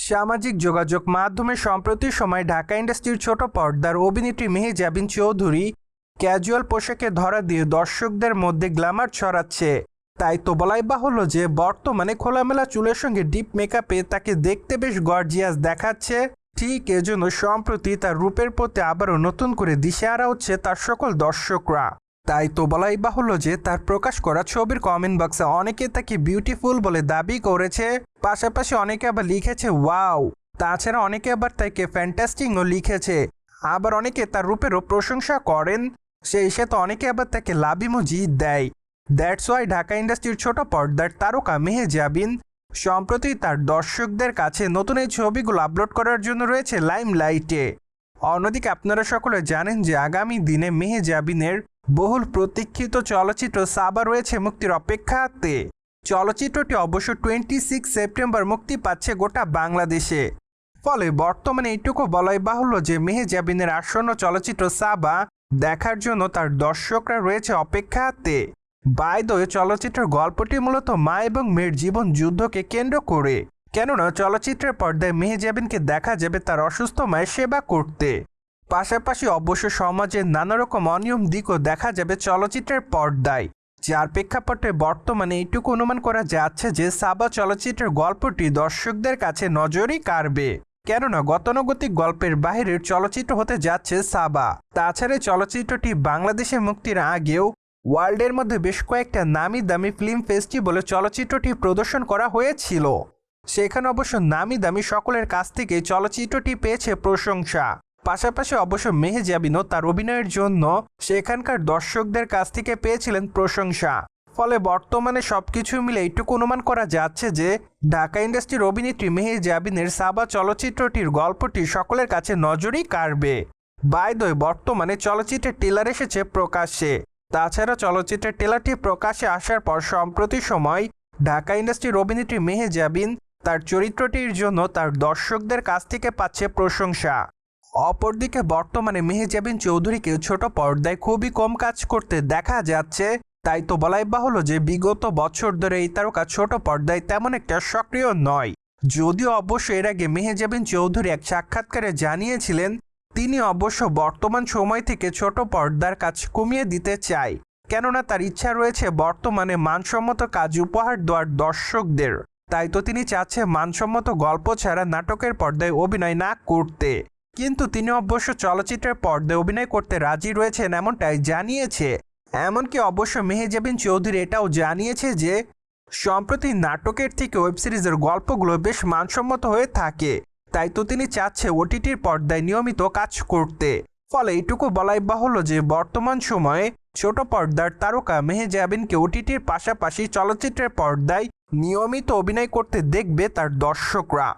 সামাজিক যোগাযোগ মাধ্যমে সম্প্রতি সময় ঢাকা ইন্ডাস্ট্রির ছোট পর্দার অভিনেত্রী মেহেজাবিন চৌধুরী ক্যাজুয়াল পোশাকে ধরা দিয়ে দর্শকদের মধ্যে গ্ল্যামার ছড়াচ্ছে। তাই তো বলাই বাহুল্য যে বর্তমানে খোলামেলা চুলের সঙ্গে ডিপ মেকআপে তাকে দেখতে বেশ গর্জিয়াস দেখাচ্ছে। ঠিক এজন্য সম্প্রতি তার রূপের প্রতি আবারও নতুন করে দিশেহারা হচ্ছে তার সকল দর্শকরা। তাই তো বলাই বাহুল্য যে তার প্রকাশ করা ছবির কমেন্ট বক্সে অনেকে তাকে বিউটিফুল বলে দাবি করেছে, পাশাপাশি অনেকে আবার লিখেছে ওয়াও। তাছাড়া অনেকে আবার তাকে ফ্যান্টাস্টিকও লিখেছে, আবার অনেকে তার রূপেরও প্রশংসা করেন। সেই সাথে অনেকে আবার তাকে লাভ ইমোজি দেয়। দ্যাটস ওয়াই ঢাকা ইন্ডাস্ট্রির ছোট পর্দার তারকা মেহেজাবিন সম্প্রতি তার দর্শকদের কাছে নতুন এই ছবিগুলো আপলোড করার জন্য রয়েছে লাইমলাইটে। অন্যদিকে আপনারা সকলে জানেন যে আগামী দিনে মেহেজাবিনের বহুল প্রতীক্ষিত চলচ্চিত্র সাবা রয়েছে মুক্তির অপেক্ষাতে। চলচ্চিত্রটি অবশ্য 26 সেপ্টেম্বর মুক্তি পাচ্ছে গোটা বাংলাদেশে। ফলে বর্তমানে এইটুকু বলাই বাহুল্য যে মেহেজাবিনের আসন্ন চলচ্চিত্র সাবা দেখার জন্য তার দর্শকরা রয়েছে অপেক্ষাতে। বাই দ্য ওয়ে, চলচ্চিত্রের গল্পটি মূলত মা এবং মেয়ের জীবন যুদ্ধকে কেন্দ্র করে, কেননা চলচ্চিত্রের পর্দায় মেহেজাবিনকে দেখা যাবে তার অসুস্থ মায়ের সেবা করতে। পাশাপাশি অবশ্য সমাজের নানা রকম অনিয়ম দিকও দেখা যাবে চলচ্চিত্রের পর্দায়, যার প্রেক্ষাপটে বর্তমানে এইটুকু অনুমান করা যাচ্ছে যে সাবা চলচ্চিত্রের গল্পটি দর্শকদের কাছে নজরই কাড়বে, কেননা গতানুগতিক গল্পের বাহিরের চলচ্চিত্র হতে যাচ্ছে সাবা। তাছাড়া চলচ্চিত্রটি বাংলাদেশে মুক্তির আগেও ওয়ার্ল্ডের মধ্যে বেশ কয়েকটা নামি দামি ফিল্ম ফেস্টিভ্যালে চলচ্চিত্রটি প্রদর্শন করা হয়েছিল। সেখানে অবশ্য নামি দামি সকলের কাছ থেকে চলচ্চিত্রটি পেয়েছে প্রশংসা। পাশাপাশি অবশ্য মেহেজাবিনও তার অভিনয়ের জন্য সেখানকার দর্শকদের কাছ থেকে পেয়েছিলেন প্রশংসা। ফলে বর্তমানে সবকিছু মিলে এইটুকু অনুমান করা যাচ্ছে যে ঢাকা ইন্ডাস্ট্রির অভিনেত্রী মেহেজাবিনের সাবা চলচ্চিত্রটির গল্পটি সকলের কাছে নজরই কাড়বে। বাই দ্য ওয়ে, বর্তমানে চলচ্চিত্রের ট্রেলার এসেছে প্রকাশ্যে। তাছাড়া চলচ্চিত্রের ট্রেলারটি প্রকাশ্যে আসার পর সম্প্রতি সময় ঢাকা ইন্ডাস্ট্রির অভিনেত্রী মেহেজাবিন তার চরিত্রটির জন্য তার দর্শকদের কাছ থেকে পাচ্ছে প্রশংসা। অপরদিকে বর্তমানে মেহেজাবিন চৌধুরীকে ছোট পর্দায় খুবই কম কাজ করতে দেখা যাচ্ছে। তাই তো বলাই বাহুল্য যে বিগত বছর ধরে এই তারকা ছোট পর্দায় তেমন একটা সক্রিয় নয়। যদিও অবশ্য এর আগে মেহেজাবিন চৌধুরী এক সাক্ষাৎকারে জানিয়েছিলেন তিনি অবশ্য বর্তমান সময় থেকে ছোট পর্দার কাজ কমিয়ে দিতে চায়, কেননা তার ইচ্ছা রয়েছে বর্তমানে মানসম্মত কাজ উপহার দেওয়ার দর্শকদের। তাই তো তিনি চাচ্ছে মানসম্মত গল্প ছাড়া নাটকের পর্দায় অভিনয় না করতে। কিন্তু তিনি অবশ্য চলচ্চিত্রের পর্দায় অভিনয় করতে রাজি রয়েছেন এমনটাই জানিয়েছে। এমনকি অবশ্য মেহেজাবিন চৌধুরী এটাও জানিয়েছে যে সম্প্রতি নাটকের থেকে ওয়েব সিরিজের গল্পগুলো বেশ মানসম্মত হয়ে থাকে। তাই তো তিনি চাচ্ছে ওটিটির পর্দায় নিয়মিত কাজ করতে। ফলে এইটুকু বলাই বাহুল্য যে বর্তমান সময়ে ছোট পর্দার তারকা মেহেজাবিনকে ওটিটির পাশাপাশি চলচ্চিত্রের পর্দায় নিয়মিত অভিনয় করতে দেখবে তার দর্শকরা।